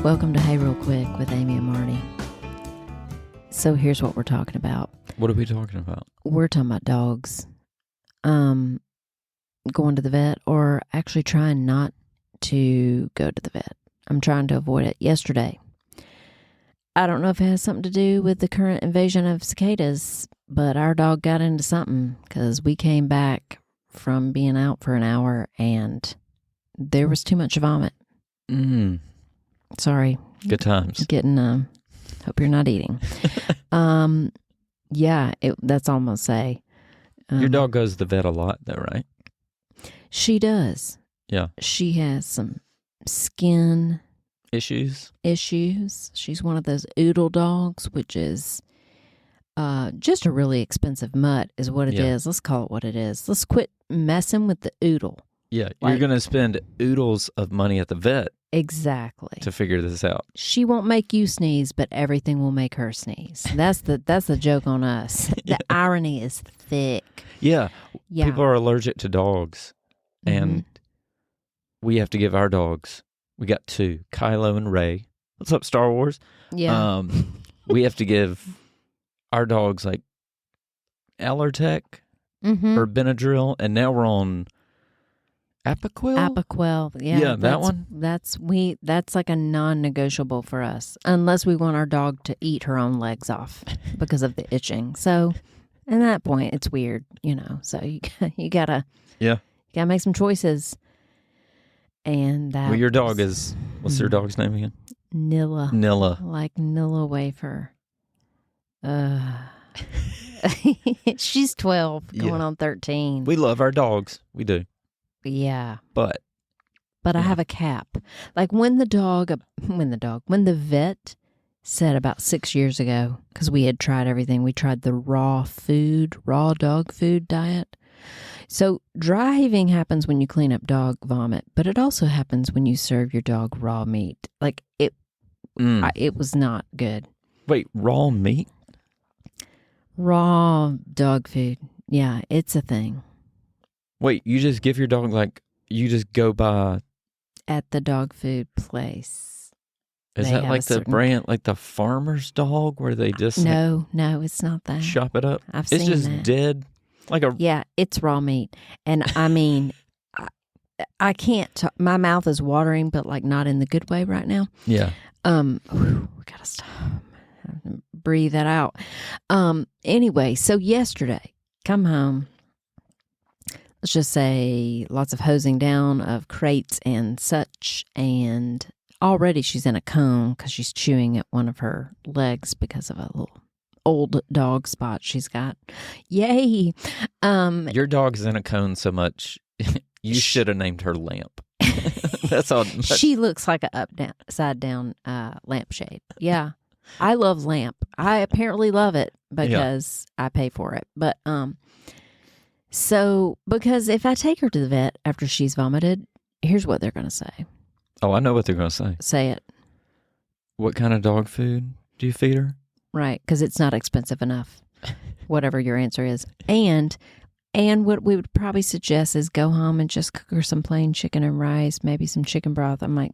Welcome to Hey Real Quick with Amy and Marty. So here's what we're talking about. What are we talking about? We're talking about dogs going to the vet, or actually trying not to go to the vet. I'm trying to avoid it. Yesterday, I don't know if it has something to do with the current invasion of cicadas, but our dog got into something because we came back from being out for an hour and there was too much vomit. Sorry. Good times. Hope you're not eating. Yeah, that's all I'm going to say. Your dog goes to the vet a lot though, right? She does. Yeah. She has some skin issues. She's one of those oodle dogs, which is just a really expensive mutt is what it is. Let's call it what it is. Let's quit messing with the oodle. Yeah, you're going to spend oodles of money at the vet. Exactly. To figure this out. She won't make you sneeze, but everything will make her sneeze. That's the joke on us. The irony is thick. Yeah. People are allergic to dogs, and we have to give our dogs. We got two, Kylo and Rey. What's up, Star Wars? Yeah. We have to give our dogs like Allertech or Benadryl, and now we're on Apoquel. Yeah, that one. That's like a non-negotiable for us, unless we want our dog to eat her own legs off because of the itching. So, at that point, it's weird, So you gotta make some choices. And that. Well, your dog is what's your dog's name again? Nilla, like Nilla wafer. She's 12, going on 13. We love our dogs. We do. Yeah. But I have a cap. Like when the vet said about 6 years ago, because we had tried everything. We tried the raw dog food diet. So dry heaving happens when you clean up dog vomit, but it also happens when you serve your dog raw meat. Like it was not good. Wait, raw meat? Raw dog food. Yeah, it's a thing. Wait, you just give your dog, you just go by... At the dog food place. Is that like the brand, like the farmer's dog, where they just... No, it's not that. Chop it up? I've seen that. It's just dead? Yeah, it's raw meat. And I mean, I can't... my mouth is watering, but not in the good way right now. Yeah. We gotta stop. Breathe that out. Anyway, so yesterday, come home... Let's just say lots of hosing down of crates and such. And already she's in a cone because she's chewing at one of her legs because of a little old dog spot she's got. Yay. Your dog's in a cone so much, you should have named her Lamp. That's all. She looks like an upside down lampshade. Yeah. I love Lamp. I apparently love it because I pay for it. But, so, because if I take her to the vet after she's vomited, here's what they're going to say. Oh, I know what they're going to say. Say it. What kind of dog food do you feed her? Right, because it's not expensive enough, whatever your answer is. And what we would probably suggest is go home and just cook her some plain chicken and rice, maybe some chicken broth. I'm like,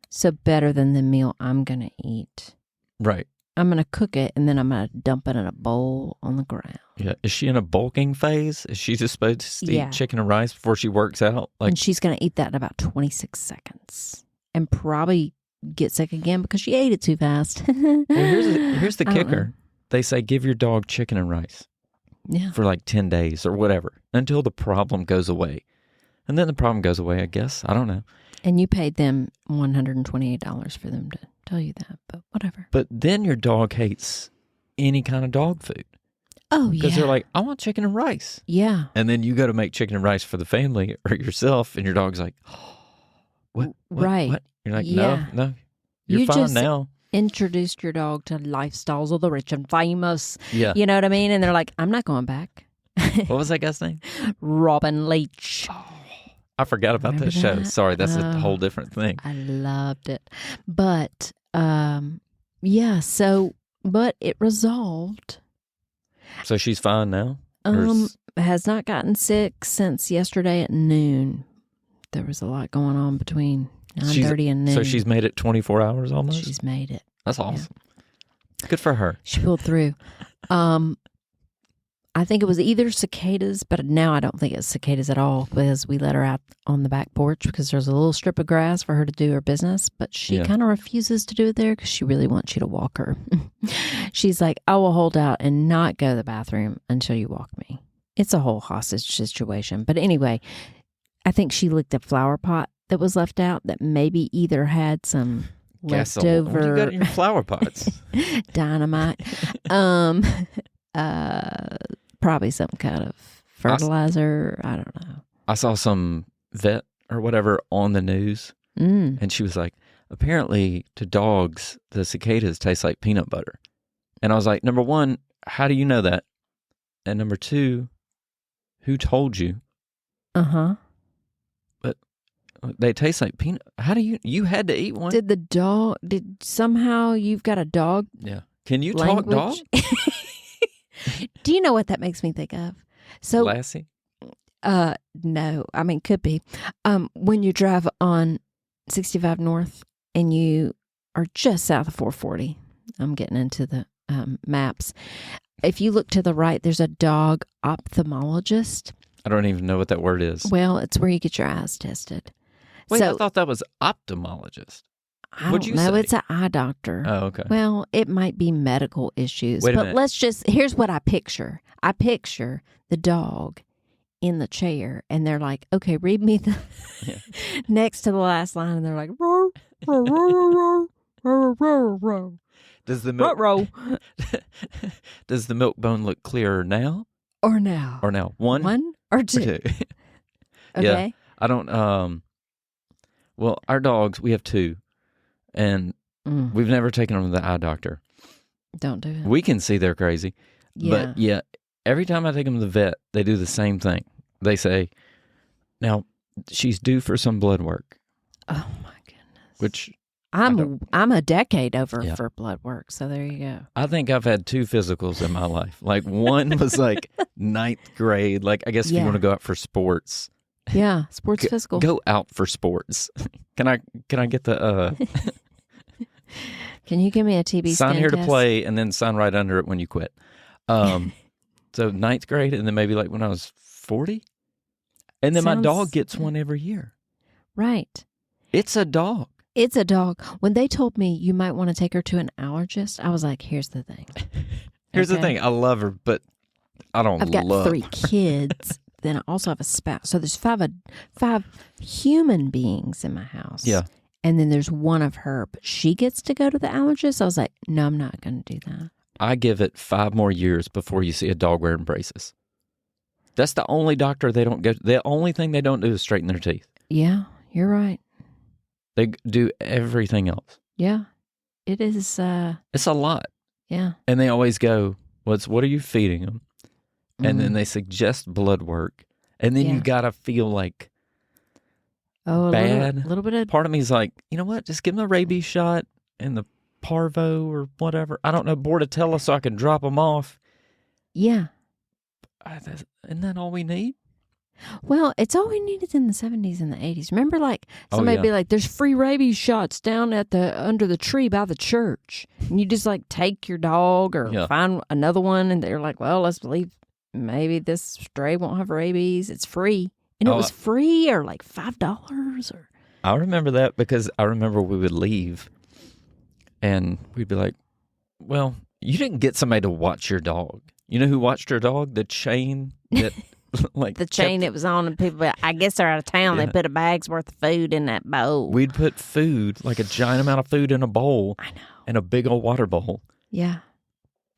so better than the meal I'm going to eat. Right. I'm going to cook it, and then I'm going to dump it in a bowl on the ground. Yeah. Is she in a bulking phase? Is she just supposed to eat chicken and rice before she works out? And she's going to eat that in about 26 seconds and probably get sick again because she ate it too fast. Well, here's the kicker. They say give your dog chicken and rice for 10 days or whatever until the problem goes away. And then the problem goes away, I guess. I don't know. And you paid them $128 for them to tell you that, but whatever. But then your dog hates any kind of dog food. Oh, yeah. Because they're like, I want chicken and rice. Yeah. And then you go to make chicken and rice for the family or yourself, and your dog's like, oh, what? Right. What? You're like, no, you're you fine just now. Introduced your dog to lifestyles of the rich and famous. Yeah. You know what I mean? And they're like, I'm not going back. What was that guy's name? Robin Leach. Oh. I forgot about that show. Sorry, that's a whole different thing. I loved it. But, but it resolved. So she's fine now? Has not gotten sick since yesterday at noon. there was a lot going on between 9:30 and noon. So she's made it 24 hours almost? She's made it. That's awesome. Yeah. Good for her. She pulled through. I think it was either cicadas, but now I don't think it's cicadas at all because we let her out on the back porch because there's a little strip of grass for her to do her business, but she kind of refuses to do it there because she really wants you to walk her. She's like, I will hold out and not go to the bathroom until you walk me. It's a whole hostage situation. But anyway, I think she licked a flower pot that was left out that maybe either had some leftover... What do you got in your flower pots? Dynamite. Probably some kind of fertilizer. I don't know. I saw some vet or whatever on the news, and she was like, apparently to dogs, the cicadas taste like peanut butter. And I was like, number one, how do you know that? And number two, who told you? Uh-huh. But they taste like peanut. How do you had to eat one? Did somehow you've got a dog? Yeah. Can you language? talk dog? Do you know what that makes me think of? So Lassie? No. I mean, could be. When you drive on 65 North and you are just south of 440, I'm getting into the maps. If you look to the right, there's a dog ophthalmologist. I don't even know what that word is. Well, it's where you get your eyes tested. Wait, I thought that was ophthalmologist. I don't know. It's an eye doctor. Oh, okay. Well, it might be medical issues. Wait a but minute. Here's what I picture. I picture the dog in the chair, and they're like, okay, read me the next to the last line, and they're like, row, row, row, row, row, row. Does the milk Does the milk bone look clearer now? Or now? One or two? Okay. Yeah. I don't well, our dogs, we have two. And we've never taken them to the eye doctor. Don't do it. We can see they're crazy. Yeah. But every time I take them to the vet, they do the same thing. They say, now, she's due for some blood work. Oh, my goodness. Which I'm a decade over for blood work, so there you go. I think I've had 2 physicals in my life. Like, one was like 9th grade. Like, I guess if you want to go out for sports. Yeah, sports physical. Go out for sports. Can I get the... Can you give me a TB sign here test? to play and then sign right under it when you quit. So 9th grade and then maybe like when I was 40. And then my dog gets one every year. Right. It's a dog. It's a dog. When they told me you might want to take her to an allergist, I was like, here's the thing. Here's the thing. I love her, but I've got 3 kids. Then I also have a spouse. So there's 5 human beings in my house. Yeah. And then there's one of her, but she gets to go to the allergist. I was like, no, I'm not going to do that. I give it 5 more years before you see a dog wearing braces. That's the only doctor they don't get. The only thing they don't do is straighten their teeth. Yeah, you're right. They do everything else. Yeah. It is. It's a lot. Yeah. And they always go, what are you feeding them? And then they suggest blood work. And then you got to feel like bad. A little bit of... Part of me is like, you know what? Just give them a rabies shot and the parvo or whatever. I don't know, Bordetella so I can drop them off. Yeah. Isn't that all we need? Well, it's all we needed in the 70s and the 80s. Remember, like, somebody be like, there's free rabies shots down at under the tree by the church. And you just, like, take your dog or find another one, and they're like, well, let's believe maybe this stray won't have rabies. It's free. And it was free or, like, $5 or... I remember that because I remember we would leave, and we'd be like, well, you didn't get somebody to watch your dog. You know who watched your dog? The chain that... like the chain it was on, and people, I guess they're out of town. They put a bag's worth of food in that bowl. We'd put food, like a giant amount of food in a bowl. I know. In a big old water bowl. Yeah.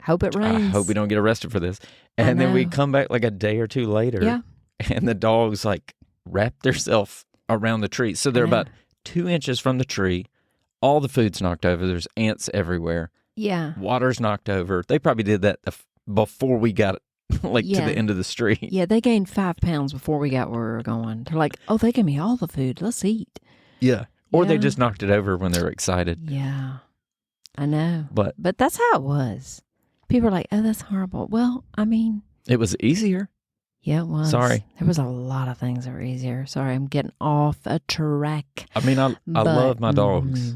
Hope it rains. I hope we don't get arrested for this. And then we come back like a day or two later. And the dogs like wrap themselves around the tree. So they're about 2 inches from the tree. All the food's knocked over. There's ants everywhere. Yeah. Water's knocked over. They probably did that before we got to the end of the street. Yeah, they gained 5 pounds before we got where we were going. They're like, oh, they gave me all the food. Let's eat. Yeah. Or they just knocked it over when they were excited. Yeah. I know. But that's how it was. People are like, oh, that's horrible. Well, I mean. It was easier. Yeah, it was. Sorry. There was a lot of things that were easier. Sorry, I'm getting off a track. I mean, I love my dogs.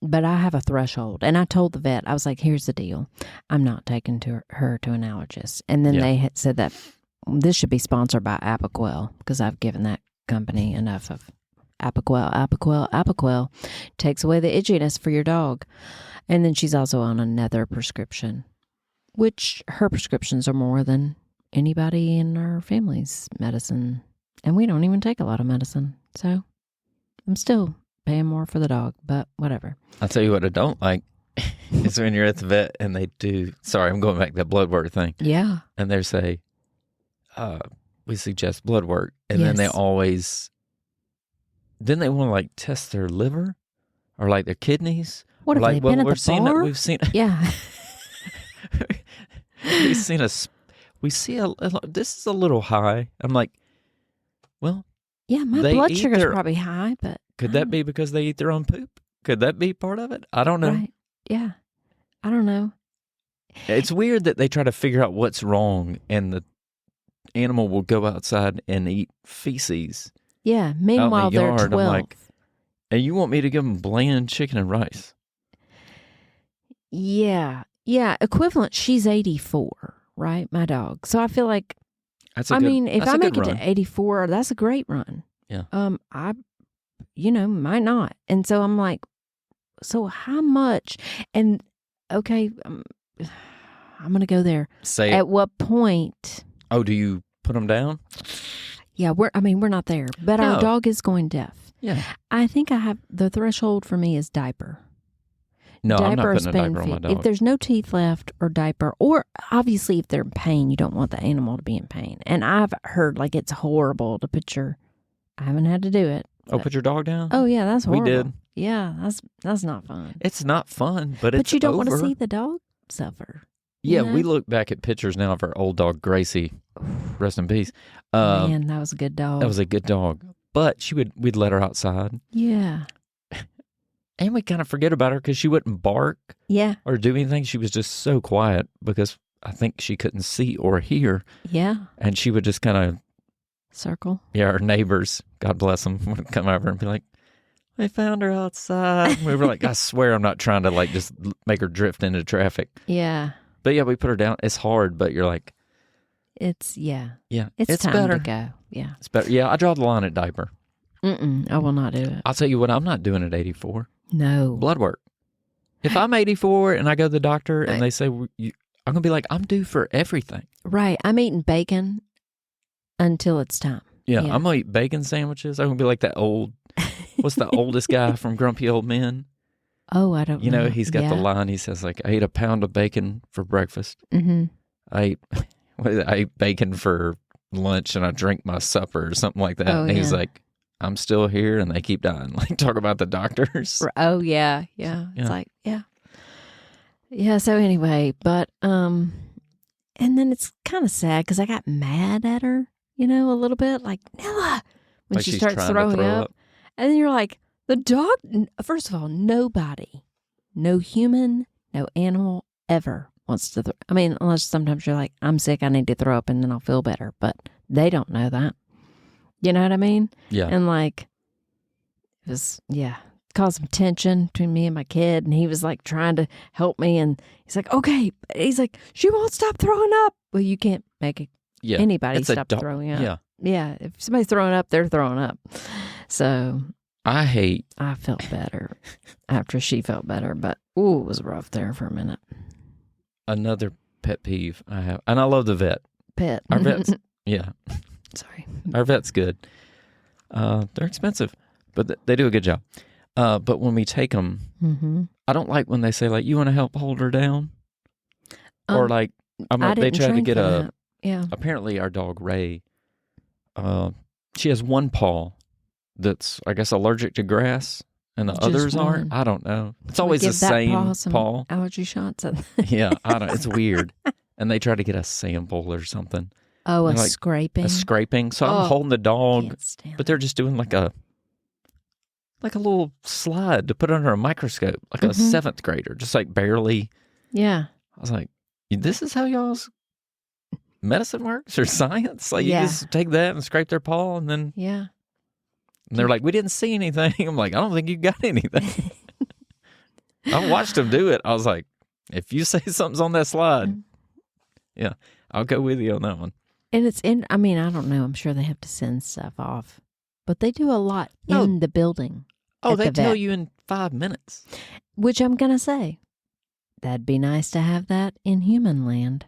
But I have a threshold. And I told the vet, I was like, here's the deal. I'm not taking her to an allergist. And then they had said that this should be sponsored by Apoquel because I've given that company enough of Apoquel takes away the itchiness for your dog. And then she's also on another prescription, which her prescriptions are more than anybody in our family's medicine. And we don't even take a lot of medicine. So I'm still paying more for the dog, but whatever. I'll tell you what I don't like is when you're at the vet and they do, sorry, I'm going back to that blood work thing. Yeah. And they say, we suggest blood work. And then they always, then they want to like test their liver or like their kidneys. What if like, they've been at the bar? We've seen, yeah. we see this is a little high. I'm like, well, yeah, my blood sugar's probably high, but could that be because they eat their own poop? Could that be part of it? I don't know. Right. Yeah. I don't know. It's weird that they try to figure out what's wrong and the animal will go outside and eat feces. Yeah. Meanwhile, out in the yard. they're 12. I'm like, and you want me to give them bland chicken and rice? Yeah. Yeah. Equivalent. She's 84, right? My dog. So I feel like, if I make it to 84, that's a great run. Yeah. I might not. And so I'm like, so how much? And okay, I'm going to go there. Say at what point? Oh, do you put them down? Yeah, we're not there, but our dog is going deaf. Yeah. I think the threshold for me is diaper. No, diaper I'm not putting a diaper on my dog. If there's no teeth left or diaper, or obviously if they're in pain, you don't want the animal to be in pain. And I've heard like it's horrible to I haven't had to do it. Put your dog down? Oh yeah, that's horrible. We did. Yeah, that's not fun. It's not fun, but you don't want to see the dog suffer. Yeah, we look back at pictures now of our old dog Gracie. Rest in peace. Man, that was a good dog. That was a good dog. But we'd let her outside. Yeah. And we kind of forget about her because she wouldn't bark or do anything. She was just so quiet because I think she couldn't see or hear. Yeah. And she would just kind of circle. Yeah, our neighbors, God bless them, would come over and be like, "I found her outside." We were like, I swear I'm not trying to like just make her drift into traffic. Yeah. But yeah, we put her down. It's hard, but you're like, it's yeah, it's time better. to go. Yeah, it's better. Yeah, I draw the line at diaper. I will not do it. I'll tell you what, I'm not doing at 84. No blood work. If I'm 84 and I go to the doctor and they say I'm gonna be like, I'm due for everything. Right, I'm eating bacon until it's time. Yeah, I'm gonna eat bacon sandwiches. I'm gonna be like that old. What's the oldest guy from Grumpy Old Men? Oh, I don't know. You know, he's got the line. He says, like, I ate a pound of bacon for breakfast. Mm-hmm. I ate bacon for lunch and I drank my supper or something like that. And he's like, I'm still here and they keep dying. Like, talk about the doctors. Oh, yeah. It's like, Yeah, so anyway, but, and then it's kind of sad because I got mad at her, a little bit. Like, Nella, when like she starts throwing up. And then you're like, the dog, first of all, nobody, no human, no animal ever wants to, unless sometimes you're like, I'm sick, I need to throw up and then I'll feel better. But they don't know that. You know what I mean? Yeah. And like, it was, caused some tension between me and my kid. And he was like trying to help me. And he's like, okay. He's like, she won't stop throwing up. Well, you can't make anybody stop throwing up. Yeah. Yeah. If somebody's throwing up, they're throwing up. So I felt better after she felt better. But, it was rough there for a minute. Another pet peeve I have. And I love the vet. Pet. Our vet's, Sorry. Our vet's good. They're expensive, but they do a good job. But when we take them, I don't like when they say, like, you want to help hold her down? Or like, they try to get apparently our dog, Ray, she has one paw that's, I guess, allergic to grass, and the others aren't. I don't know. It's always the same paw. Allergy shots. Yeah, I don't. It's weird. And they try to get a sample or something. Oh, scraping. A scraping. So I'm holding the dog, but they're just doing like a little slide to put under a microscope, like a seventh grader, just like barely. Yeah. I was like, this is how y'all's medicine works or science. Like you just take that and scrape their paw and then and they're like, we didn't see anything. I'm like, I don't think you got anything. I watched them do it. I was like, if you say something's on that slide, I'll go with you on that one. And I don't know. I'm sure they have to send stuff off, but they do a lot in the building. Oh, they tell you in 5 minutes. Which I'm going to say, that'd be nice to have that in human land.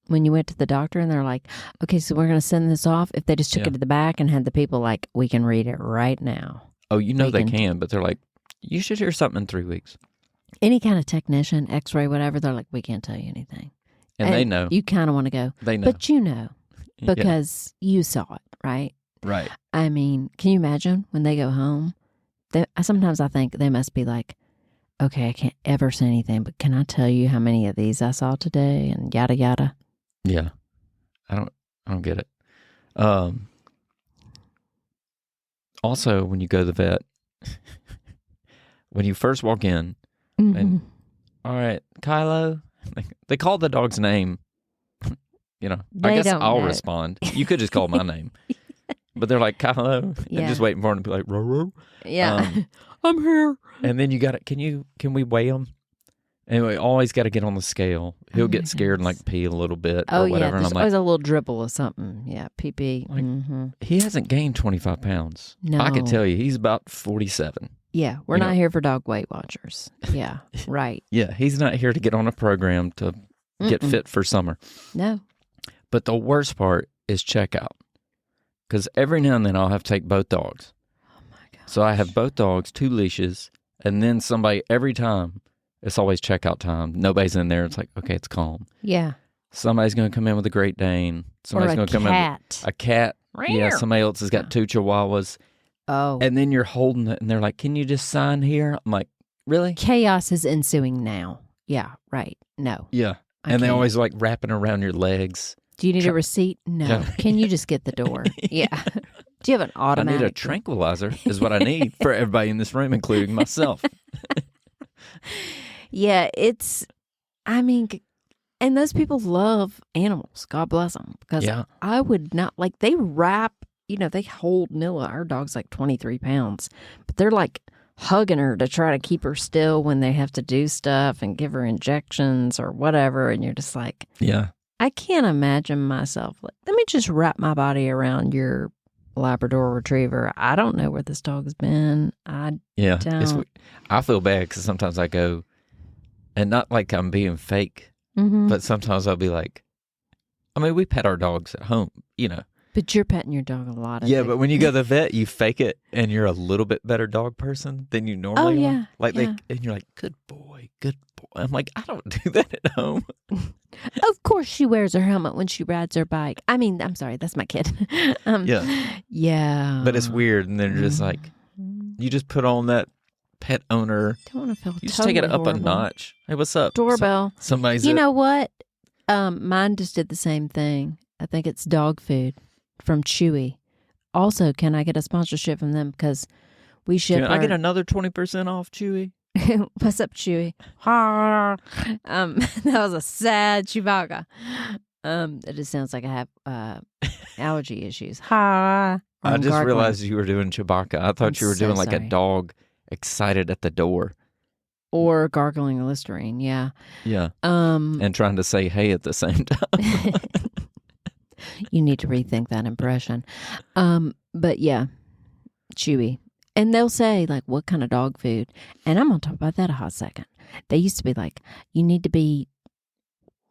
When you went to the doctor and they're like, okay, so we're going to send this off. If they just took it to the back and had the people like, we can read it right now. Oh, they can, but they're like, you should hear something in 3 weeks. Any kind of technician, x-ray, whatever, they're like, we can't tell you anything. And they know. You kind of want to go. They know. But you know, because you saw it, right? Right. I mean, can you imagine when they go home? Sometimes I think they must be like, okay, I can't ever say anything, but can I tell you how many of these I saw today and yada, yada? Yeah. I don't get it. Also, when you go to the vet, when you first walk in, and all right, Kylo, they call the dog's name. I guess I'll respond. You could just call my name. But they're like, Kylo, and just waiting for him to be like, row. Yeah. I'm here. And then you got it. Can we weigh him? And we always got to get on the scale. He'll get scared and like pee a little bit or whatever. There's and I'm always like, a little dribble of something. Yeah, pee-pee. Like, he hasn't gained 25 pounds. No. I can tell you, he's about 47. Yeah, we're not here for dog Weight Watchers. Yeah, right. Yeah, he's not here to get on a program to get fit for summer. No. But the worst part is checkout. Because every now and then I'll have to take both dogs. Oh, my God. So I have both dogs, 2 leashes, and then somebody, every time, it's always checkout time. Nobody's in there. It's like, okay, it's calm. Yeah. Somebody's going to come in with a Great Dane. Somebody's going to come in with a cat. Yeah, somebody else has got 2 Chihuahuas. Oh. And then you're holding it, and they're like, can you just sign here? I'm like, really? Chaos is ensuing now. Yeah, right. No. Yeah. And they always like wrapping around your legs. Do you need a receipt? No. Can you just get the door? Yeah. Do you have an automatic? I need a tranquilizer is what I need for everybody in this room, including myself. Yeah, and those people love animals. God bless them. Because I would not, they wrap, they hold Nilla. Our dog's like 23 pounds. But they're like hugging her to try to keep her still when they have to do stuff and give her injections or whatever. And you're just like, I can't imagine myself. Let me just wrap my body around your Labrador Retriever. I don't know where this dog's been. I feel bad because sometimes I go, and not like I'm being fake, but sometimes I'll be like, we pet our dogs at home, But you're petting your dog a lot. Yeah, but when you go to the vet, you fake it, and you're a little bit better dog person than you normally are. And you're like, good boy, good boy. I'm like, I don't do that at home. Of course she wears her helmet when she rides her bike. I'm sorry, that's my kid. Yeah. But it's weird, and then just like, you just put on that pet owner. Don't want to feel you just take it up a notch. Hey, what's up? Doorbell. Somebody's. You know what? Mine just did the same thing. I think it's dog food from Chewy. Also, can I get a sponsorship from them because we ship? Can I get another 20% off, Chewy? What's up, Chewy? That was a sad Chewbacca. It just sounds like I have allergy issues. I just realized you were doing Chewbacca. I thought you were doing like a dog excited at the door. Or gargling Listerine, yeah. Yeah. And trying to say hey at the same time. You need to rethink that impression. But yeah, Chewy. And they'll say, what kind of dog food? And I'm going to talk about that a hot second. They used to be like, you need to be,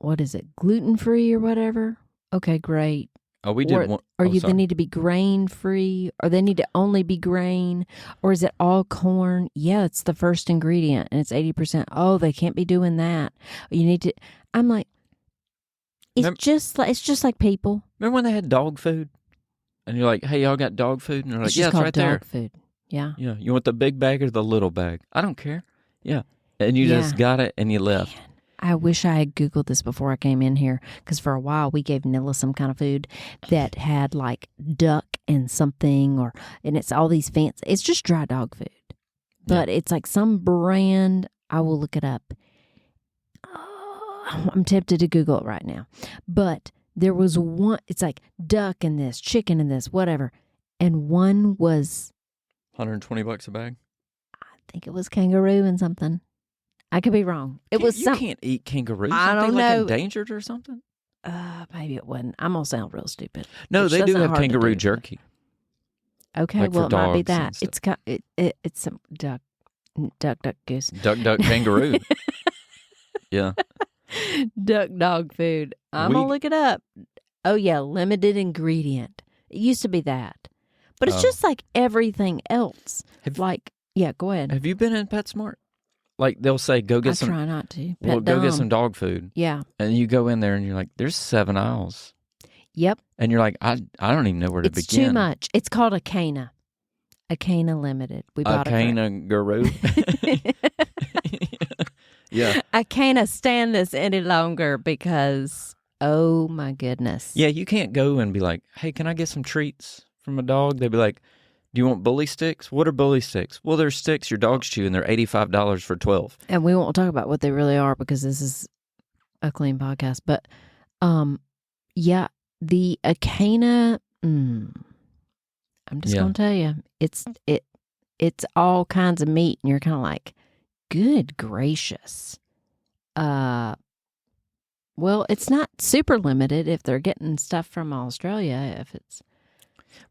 gluten-free or whatever? Okay, great. Oh, we did one. They need to be grain-free, or they need to only be grain, or is it all corn? Yeah, it's the first ingredient, and it's 80%. Oh, they can't be doing that. You need to, I'm like, it's just like people. Remember when they had dog food? And you're like, hey, y'all got dog food? And they're like, it's right there. Dog food. Yeah. Yeah. You want the big bag or the little bag? I don't care. Yeah. And you just got it and you left. Man, I wish I had Googled this before I came in here because for a while we gave Nilla some kind of food that had duck and something and it's all these fancy, it's just dry dog food. But it's like some brand, I will look it up. I'm tempted to Google it right now. But there was one, it's like duck in this, chicken in this, whatever. And one was $120 a bag. I think it was kangaroo and something. I could be wrong. It was You can't eat kangaroos. I don't they know. Like endangered or something? Maybe it wasn't. I'm gonna sound real stupid. No, they do have kangaroo jerky. Okay, like well, it might be dogs that. It's some duck, goose. Duck, kangaroo. Yeah. Duck dog food. I'm gonna look it up. Oh yeah, limited ingredient. It used to be that, but it's just like everything else. Yeah, go ahead. Have you been in PetSmart? Like they'll say, go get some. I try not to. Go get some dog food. Yeah. And you go in there and you're like, there's 7 aisles. Yep. And you're like, I don't even know where to begin. It's too much. It's called a Cana. A Cana Limited. We bought a kangaroo. Yeah. I can't stand this any longer because, oh my goodness. Yeah, you can't go and be like, hey, can I get some treats from a dog? They'd be like, do you want bully sticks? What are bully sticks? Well, they're sticks your dogs chew, and they're $85 for 12. And we won't talk about what they really are because this is a clean podcast. But, yeah, the Acana, I'm just going to tell you, it's all kinds of meat, and you're kind of like, good gracious. Well, it's not super limited if they're getting stuff from Australia, if it's.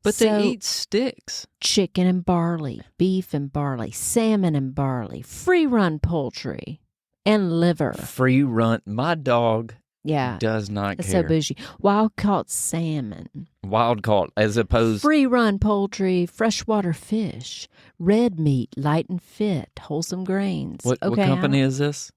But they eat sticks. Chicken and barley, beef and barley, salmon and barley, free-run poultry, and liver. Free-run. My dog does not it's care. So bougie. Wild-caught salmon. Wild-caught, as opposed... Free-run poultry, freshwater fish, red meat, light and fit, wholesome grains. What company is this?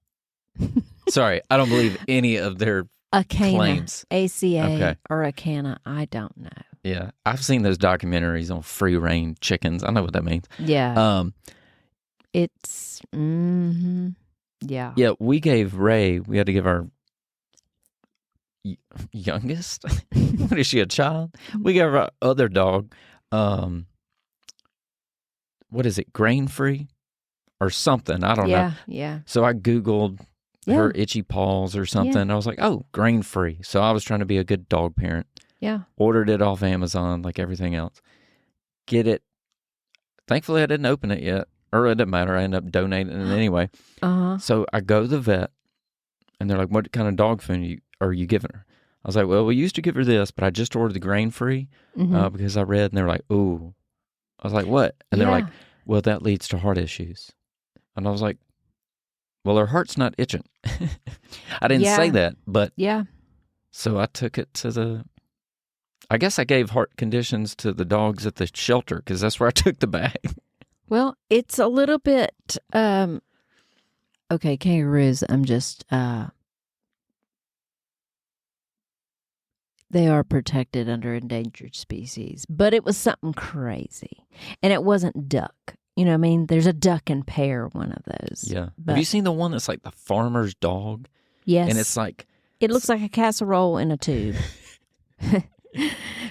Sorry, I don't believe any of their claims. ACA or Acana, I don't know. Yeah, I've seen those documentaries on free-range chickens. I know what that means. Yeah. It's, yeah. Yeah, we gave Ray, we had to give our youngest, what is she, a child? We gave our other dog, what is it, grain-free or something? I don't know. Yeah. So I Googled her itchy paws or something. Yeah. I was like, oh, grain-free. So I was trying to be a good dog parent. Yeah. Ordered it off Amazon like everything else. Get it. Thankfully, I didn't open it yet. Or it didn't matter. I ended up donating it anyway. So I go to the vet, and they're like, what kind of dog food are you giving her? I was like, well, we used to give her this, but I just ordered the grain-free because I read, and they're like, ooh. I was like, what? And they're like, well, that leads to heart issues. And I was like, well, her heart's not itching. I didn't say that, but... Yeah. So I took it to I guess I gave heart conditions to the dogs at the shelter because that's where I took the bag. Well, it's a little bit, okay, kangaroos, I'm just, they are protected under endangered species, but it was something crazy. And it wasn't duck. You know what I mean? There's a duck and pear, one of those. Yeah. Have you seen the one that's like the farmer's dog? Yes. And it's like... It looks like a casserole in a tube.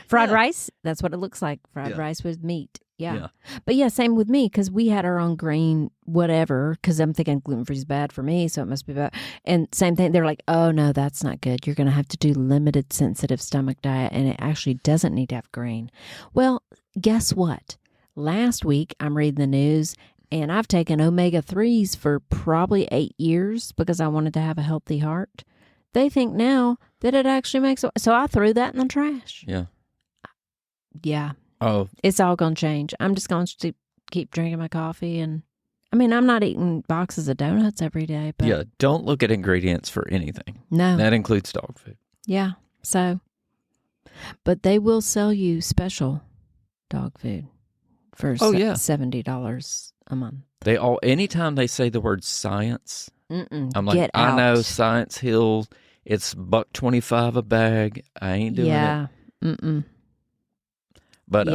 Fried rice, that's what it looks like. Fried rice with meat. Yeah. But yeah, same with me because we had our own grain, whatever, because I'm thinking gluten-free is bad for me, so it must be bad. And same thing, they're like, oh, no, that's not good. You're going to have to do limited sensitive stomach diet, and it actually doesn't need to have grain. Well, guess what? Last week, I'm reading the news, and I've taken omega-3s for probably 8 years because I wanted to have a healthy heart. They think now that it actually makes it. So I threw that in the trash. Yeah. Yeah. Oh. It's all going to change. I'm just going to keep drinking my coffee. And I mean, I'm not eating boxes of donuts every day. But yeah. Don't look at ingredients for anything. No. That includes dog food. Yeah. So, but they will sell you special dog food for $70 a month. Anytime they say the word science, I'm like, Get out. I know Science Hill, it's $1.25 a bag. I ain't doing it. Mm-mm. But,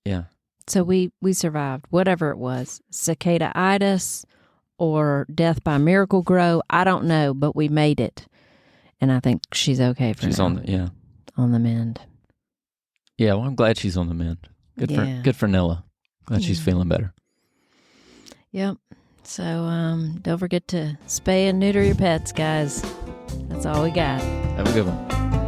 yeah. So we survived, whatever it was, cicada-itis or death by miracle grow. I don't know, but we made it. And I think she's okay for now. She's on the mend. Yeah, well, I'm glad she's on the mend. Good for Nilla. Glad she's feeling better. Yep. So don't forget to spay and neuter your pets, guys. That's all we got. Have a good one.